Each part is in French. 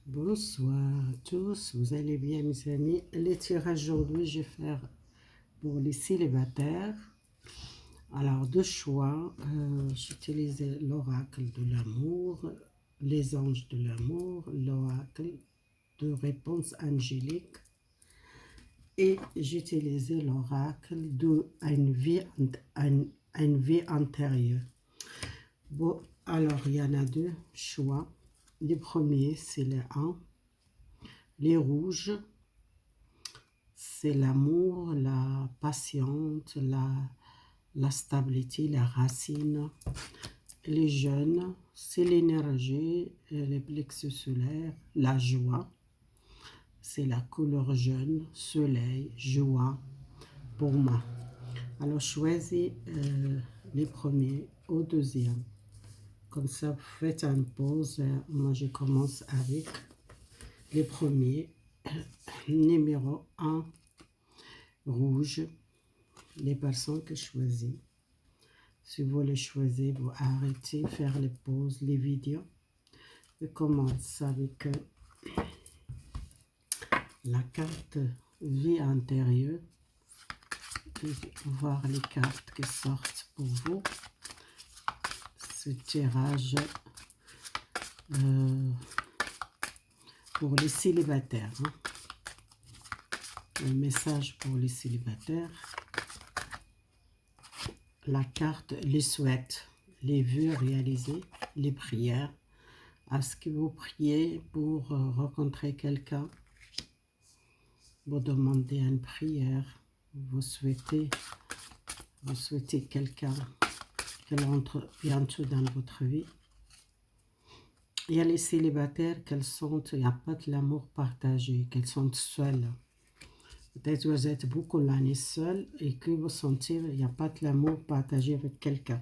Bonsoir à tous, vous allez bien mes amis? Les tirages aujourd'hui, je vais faire pour les célibataires. Alors, deux choix, j'utilise l'oracle de l'amour, les anges de l'amour, l'oracle de réponse angélique et j'utilise l'oracle de une vie antérieure. Bon, alors il y en a deux choix. Le premier, c'est le 1. Les rouges, c'est l'amour, la patience, la stabilité, la racine. Les jeunes, c'est l'énergie, les plexus solaires, la joie. C'est la couleur jaune, soleil, joie pour moi. Alors choisis les premiers au deuxième. Comme ça, vous faites une pause. Moi, je commence avec les premiers. Numéro 1, rouge, les personnes que je choisis. Si vous les choisissez, vous arrêtez, faire les pauses, les vidéos. Je commence avec la carte vie antérieure. Voir les cartes qui sortent pour vous. Ce tirage pour les célibataires. Un message pour les célibataires. La carte les souhaite, les vœux réalisés, les prières. Est-ce que vous priez pour rencontrer quelqu'un? Vous demandez une prière. Vous souhaitez quelqu'un qu'elle entre bientôt dans votre vie. Il y a les célibataires il n'y a pas de l'amour partagé, qu'elles sont seules. Peut-être que vous êtes beaucoup l'année seul et que vous sentez qu'il n'y a pas de l'amour partagé avec quelqu'un.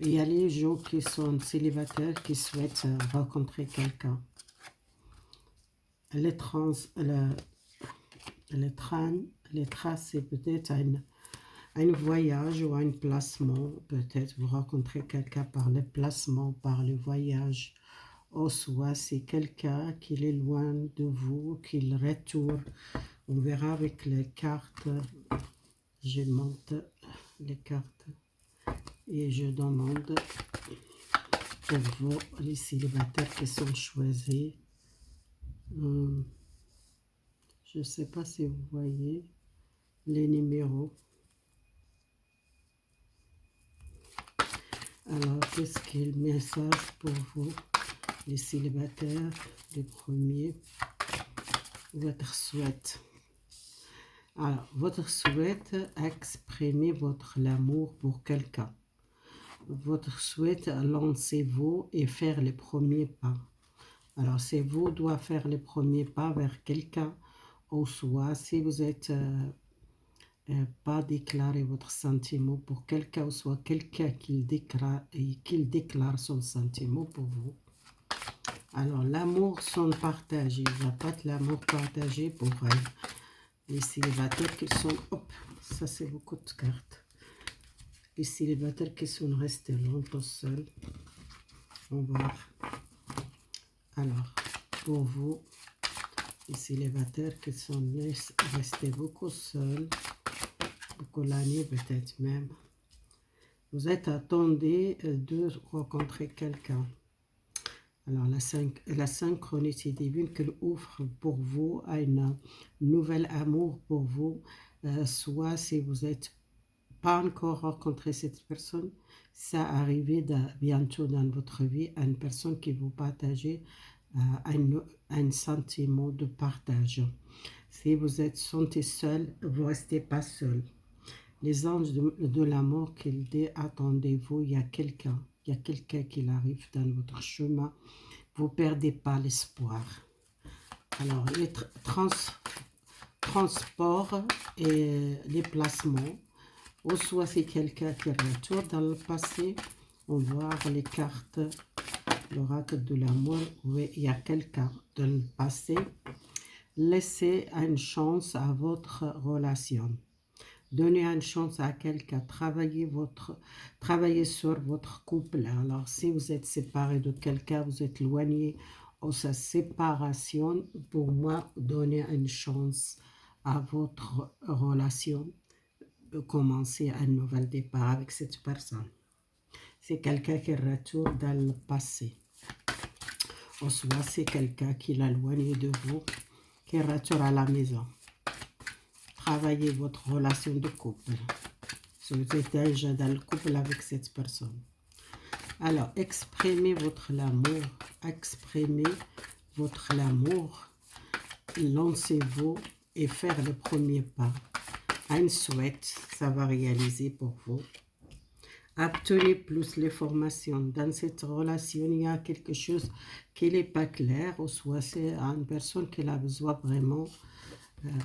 Il y a les gens qui sont célibataires qui souhaitent rencontrer quelqu'un. Les traces, c'est peut-être un voyage ou un placement. Peut-être vous rencontrez quelqu'un par le placement, par le voyage. Ou soit c'est quelqu'un qui est loin de vous, qu'il retourne. On verra avec les cartes. Je monte les cartes et je demande pour vous, les célibataires qui sont choisis. Je ne sais pas si vous voyez les numéros. Alors, qu'est-ce qu'il y a le message pour vous, les célibataires, les premiers? Votre souhait. Alors, votre souhait, exprimez votre amour pour quelqu'un. Votre souhait, lancez-vous et faire les premiers pas. Alors, c'est vous doit faire les premiers pas vers quelqu'un, ou soit si vous êtes pas déclarer votre sentiment pour quelqu'un, ou soit quelqu'un qui déclare son sentiment pour vous. Alors, l'amour sont partagés. Il n'y a pas de l'amour partagé pour les célibataires qui sont... Hop, ça c'est beaucoup de cartes. Les célibataires qui sont restés longtemps seuls. On va voir. Alors, pour vous, les célibataires qui sont restés beaucoup seuls, beaucoup l'année peut-être même, vous êtes attendu de rencontrer quelqu'un. Alors, la synchronicité divine qu'elle ouvre pour vous à un nouvel amour pour vous, soit si vous n'êtes pas encore rencontré cette personne, ça arrive bientôt dans votre vie à une personne qui vous partage un sentiment de partage. Si vous êtes senti seul, vous ne restez pas seul. Les anges de l'amour qu'ils disent, attendez-vous, il y a quelqu'un qui arrive dans votre chemin. Vous ne perdez pas l'espoir. Alors, les transports et les placements, ou soit c'est quelqu'un qui retourne dans le passé, on voit les cartes, l'oracle de l'amour, oui, il y a quelqu'un dans le passé. Laissez une chance à votre relation. Donnez une chance à quelqu'un, travaillez sur votre couple. Alors, si vous êtes séparé de quelqu'un, vous êtes éloigné, ou sa séparation, pour moi, donner une chance à votre relation de commencer un nouvel départ avec cette personne. C'est quelqu'un qui retourne dans le passé. Ou soit c'est quelqu'un qui l'éloigne de vous, qui retourne à la maison. Travaillez votre relation de couple. Si vous êtes déjà dans le couple avec cette personne. Alors, exprimez votre amour. Exprimez votre amour. Lancez-vous et faire le premier pas. Un souhait, ça va réaliser pour vous. Obtenez plus l'information. Dans cette relation, il y a quelque chose qui n'est pas clair, ou soit c'est une personne qui a besoin vraiment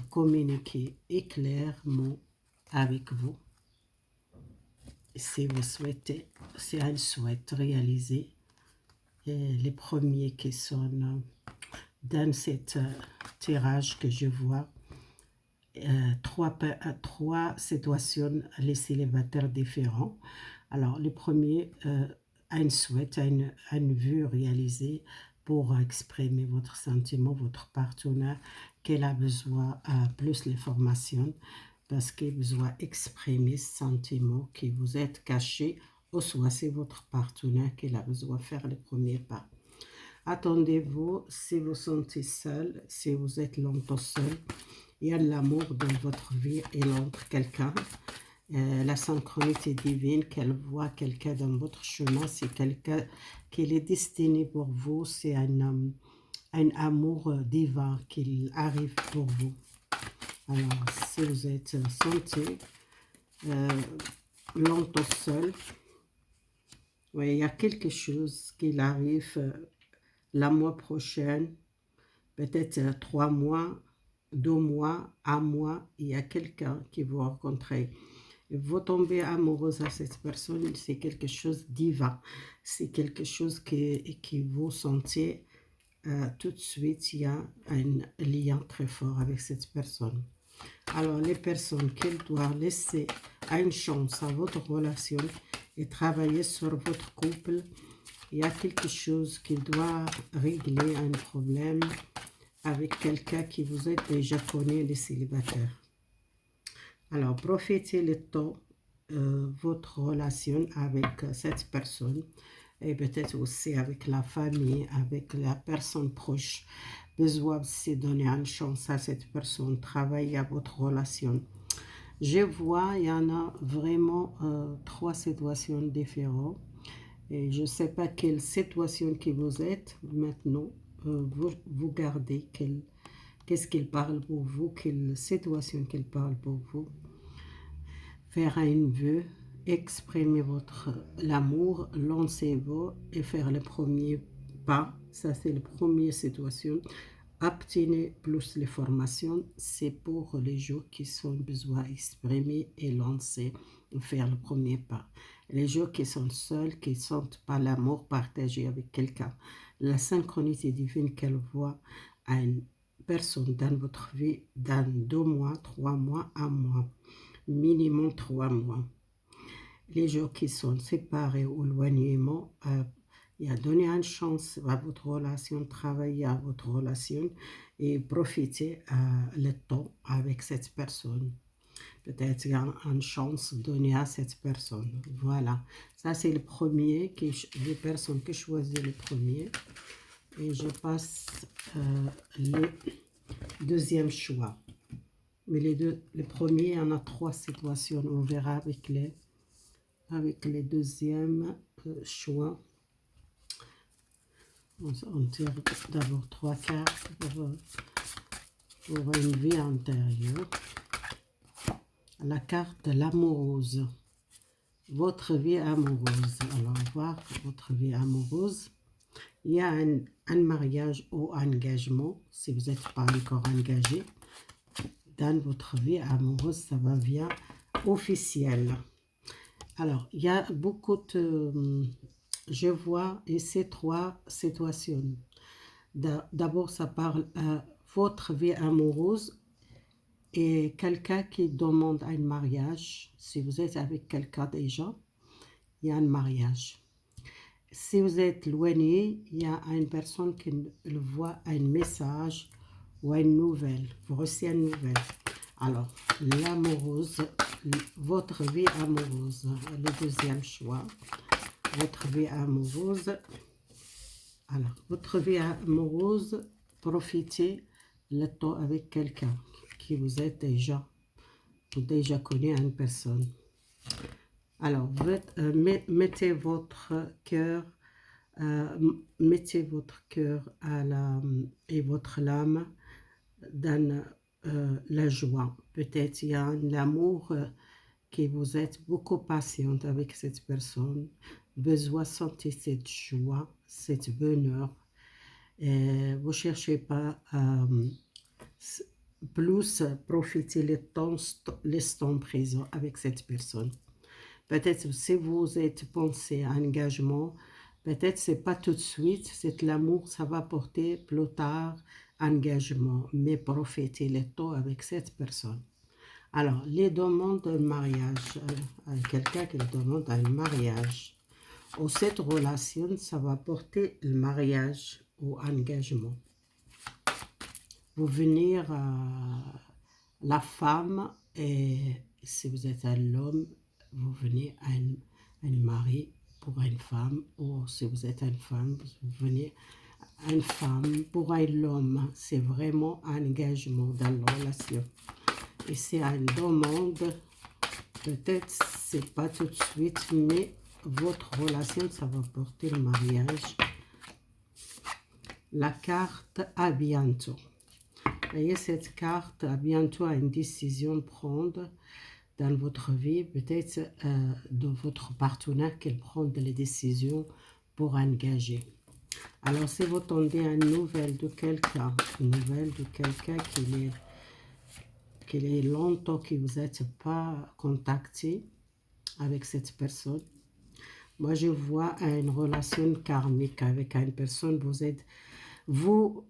communiquer clairement avec vous. Si vous souhaitez, c'est un souhait réalisé. Et les premiers qui sont dans cette tirage que je vois, trois situations, les célibataires différents. Alors, le premier, un souhait, une vue réalisée pour exprimer votre sentiment, votre partenaire, qu'elle a besoin plus d'informations, parce qu'il a besoin d'exprimer ce sentiment qui vous est caché, ou soit c'est votre partenaire qui a besoin de faire le premier pas. Attendez-vous, si vous sentez seul, si vous êtes longtemps seul, il y a l'amour dans votre vie et l'autre quelqu'un. La synchronicité divine, qu'elle voit quelqu'un dans votre chemin, c'est quelqu'un qui est destiné pour vous, c'est un amour divin qui arrive pour vous. Alors, si vous êtes senti longtemps seul, oui, il y a quelque chose qui arrive le mois prochain, peut-être 3 mois, 2 mois, 1 mois, il y a quelqu'un qui vous rencontrez. Vous tombez amoureuse à cette personne, c'est quelque chose de divin. C'est quelque chose qui vous sentez tout de suite, il y a un lien très fort avec cette personne. Alors, les personnes qui doivent laisser une chance à votre relation et travailler sur votre couple, il y a quelque chose qui doit régler un problème avec quelqu'un qui vous est déjà connu, les célibataires. Alors, profitez le temps, votre relation avec cette personne, et peut-être aussi avec la famille, avec la personne proche. Besoin de donner une chance à cette personne, travailler à votre relation. Je vois, il y en a vraiment 3 situations différentes. Et je ne sais pas quelle situation que vous êtes maintenant. Vous gardez qu'est-ce qu'il parle pour vous, quelle situation qu'il parle pour vous. Faire un vœu, exprimer l'amour, lancez-vous et faire le premier pas. Ça, c'est la première situation. Obtenez plus l'information, c'est pour les gens qui ont besoin d'exprimer et lancer, faire le premier pas. Les gens qui sont seuls, qui ne sentent pas l'amour partagé avec quelqu'un. La synchronicité divine qu'elle voit à une personne dans votre vie dans 2 mois, 3 mois, 1 mois. Minimum 3 mois. Les gens qui sont séparés ou éloignement, il a donné une chance à votre relation, travailler à votre relation et profiter le temps avec cette personne. Peut-être il y a une chance donnée à cette personne. Voilà, ça c'est le premier, les personnes qui choisissent le premier. Et je passe le deuxième choix. Mais les premiers, on a 3 situations. On verra avec les deuxièmes choix. On tire d'abord 3 cartes pour une vie antérieure. La carte de l'amoureuse. Votre vie amoureuse. Alors, on va voir votre vie amoureuse. Il y a un mariage ou un engagement, si vous n'êtes pas encore engagé. Dans votre vie amoureuse, ça va bien officiel. Alors, il y a beaucoup de... je vois ici 3 situations. D'abord, ça parle de votre vie amoureuse et quelqu'un qui demande un mariage. Si vous êtes avec quelqu'un déjà, il y a un mariage. si vous êtes éloigné, il y a une personne qui voit un message ou une nouvelle. Vous recevez une nouvelle. Alors, l'amoureuse, votre vie amoureuse, le deuxième choix. Votre vie amoureuse. Alors, votre vie amoureuse, profitez le temps avec quelqu'un qui vous êtes déjà, ou déjà connu à une personne. Alors, mettez votre cœur et votre âme dans la joie. Peut-être il y a l'amour que vous êtes beaucoup patiente avec cette personne. Besoin de sentir cette joie, cette bonheur. Et vous ne cherchez pas plus profiter l'instant présent avec cette personne. Peut-être si vous êtes pensé à engagement, peut-être c'est pas tout de suite, c'est l'amour, ça va porter plus tard engagement, mais profitez le temps avec cette personne. Alors, les demandes de mariage, quelqu'un qui demande un mariage, ou cette relation, ça va porter le mariage ou engagement. Vous venir la femme, et si vous êtes un homme, vous venez un mari pour une femme, ou si vous êtes une femme, vous venez une femme pour un homme. C'est vraiment un engagement dans la relation. Et c'est une demande, peut-être c'est pas tout de suite, mais votre relation, ça va porter le mariage. La carte à bientôt. Voyez cette carte, à bientôt à une décision prendre dans votre vie, peut-être de votre partenaire qui prend les décisions pour engager. Alors si vous tendez une nouvelle de quelqu'un, qui est longtemps que vous n'êtes pas contacté avec cette personne, moi je vois une relation karmique avec une personne, vous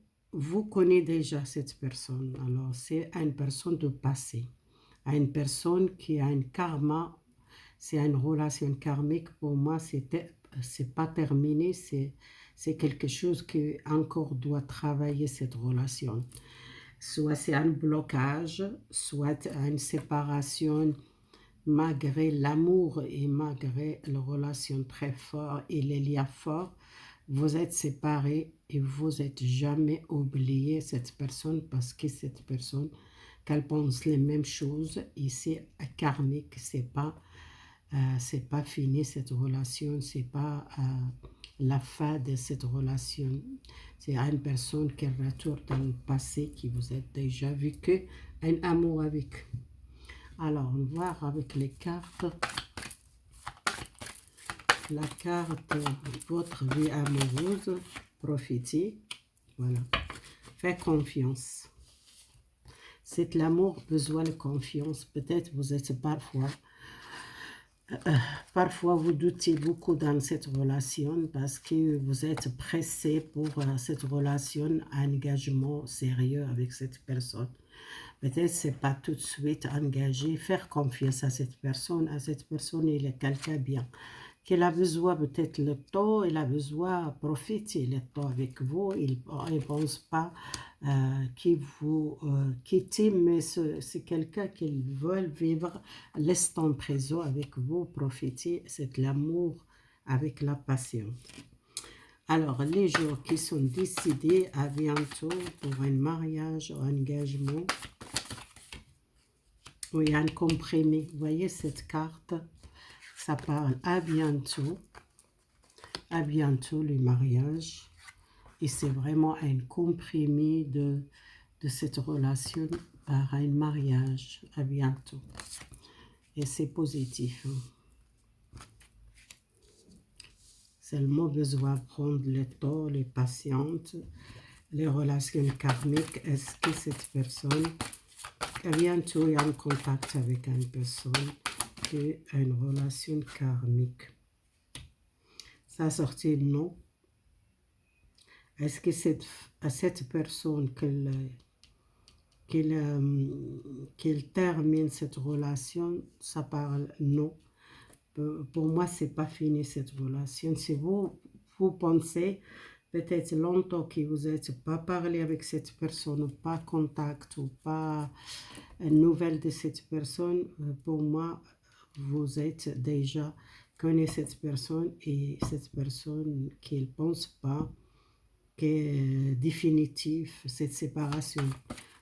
connaissez déjà cette personne, alors c'est une personne de passé, une personne qui a un karma, c'est une relation karmique, pour moi c'est pas terminé, c'est quelque chose qui encore doit travailler cette relation. Soit c'est un blocage, soit une séparation malgré l'amour et malgré la relation très forte et les liens forts. Vous êtes séparés et vous n'êtes jamais oublié cette personne parce que cette personne, qu'elle pense les mêmes choses et c'est karmique, c'est pas fini cette relation, c'est pas la fin de cette relation. C'est une personne qui retourne dans le passé qui vous a déjà vécu un amour avec. Alors, on va voir avec les cartes. La carte votre vie amoureuse, profitez. Voilà. Faites confiance. C'est l'amour, besoin de confiance. Peut-être vous êtes parfois vous doutez beaucoup dans cette relation parce que vous êtes pressé pour cette relation, un engagement sérieux avec cette personne. Peut-être c'est pas tout de suite engagé, faire confiance à cette personne. Il est quelqu'un bien. Qu'il a besoin peut-être le temps, il a besoin de profiter le temps avec vous. Il ne pense pas qu'il vous quitte, mais c'est quelqu'un qui veut vivre l'instant présent avec vous, profiter, c'est l'amour avec la passion. Alors, les jours qui sont décidés, à bientôt pour un mariage ou un engagement. Oui, un comprimé. Vous voyez cette carte? Ça parle à bientôt le mariage. Et c'est vraiment un comprimé de cette relation par un mariage. À bientôt. Et c'est positif. Seulement besoin de prendre le temps, les patientes, les relations karmiques. Est-ce que cette personne, à bientôt, est en contact avec une personne qui a une relation karmique? Ça a sorti non. Est-ce que cette personne qu'elle termine cette relation, ça parle non. Pour moi, c'est pas fini cette relation. C'est vous vous pensez peut-être longtemps que vous n'êtes pas parlé avec cette personne, ou pas contact, ou pas une nouvelle de cette personne, pour moi, vous êtes déjà connaît cette personne et cette personne qui ne pense pas que définitif cette séparation.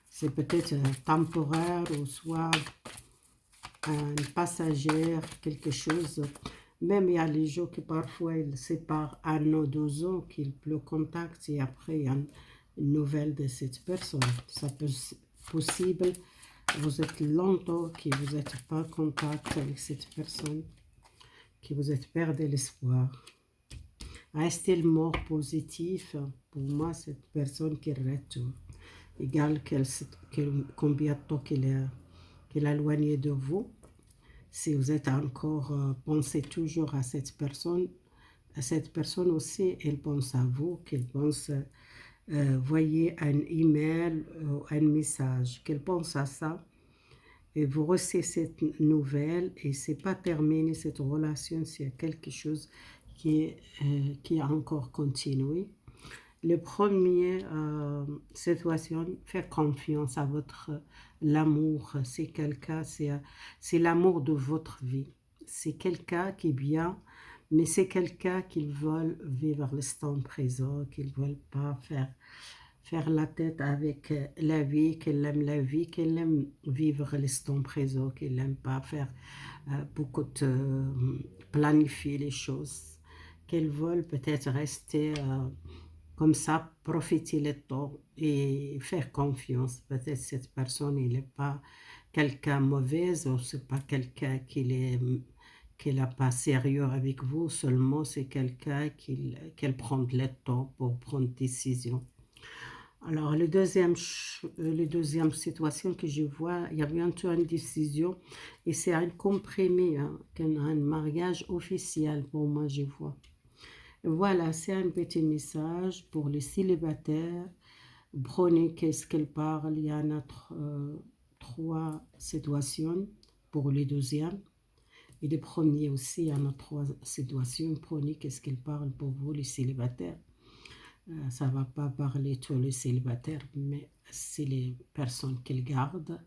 C'est peut-être temporaire ou soit un passagère, quelque chose. Même il y a les gens qui parfois ils séparent 1 an, 2 ans, qu'ils le contactent et après il y a une nouvelle de cette personne. Ça peut être possible. Vous êtes longtemps que vous n'êtes pas en contact avec cette personne, que vous êtes perdu l'espoir. Restez le mort positif. Pour moi, cette personne qui reste égal combien de temps qu'elle est éloignée de vous. Si vous êtes encore, pensez toujours à cette personne aussi, elle pense à vous, qu'elle pense, voyez un email ou un message, qu'elle pense à ça, et vous recevez cette nouvelle, et c'est pas terminé cette relation, c'est quelque chose qui a encore continué. Le premier situation, faire confiance à l'amour, c'est quelqu'un, c'est l'amour de votre vie. C'est quelqu'un qui est bien, mais c'est quelqu'un qui veut vivre l'instant présent, qui ne veut pas faire la tête avec la vie, qu'elle aime vivre l'instant présent, qu'elle n'aime pas faire beaucoup de planifier les choses, qu'elle veut peut-être rester comme ça, profiter le temps et faire confiance. Peut-être cette personne, il n'est pas quelqu'un mauvais, ou c'est pas quelqu'un qui n'est pas sérieux avec vous, seulement c'est quelqu'un qui prend le temps pour prendre des décisions. Alors, le deuxième situation que je vois, il y a bientôt une décision et c'est un comprimé, hein, un mariage officiel pour moi, je vois. Voilà, c'est un petit message pour les célibataires. Prenez qu'est-ce qu'elle parle. Il y en a 3 situations pour les deuxièmes. Et les premiers aussi, il y en a 3 situations. Prenez qu'est-ce qu'elle parle pour vous, les célibataires. Ça ne va pas parler tous les célibataires, mais c'est les personnes qu'elle garde.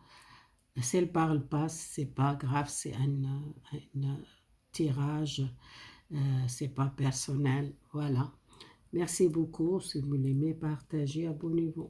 Si elle ne parle pas, ce n'est pas grave, c'est un tirage. C'est pas personnel, voilà. Merci beaucoup, si vous l'aimez, partagez, abonnez-vous.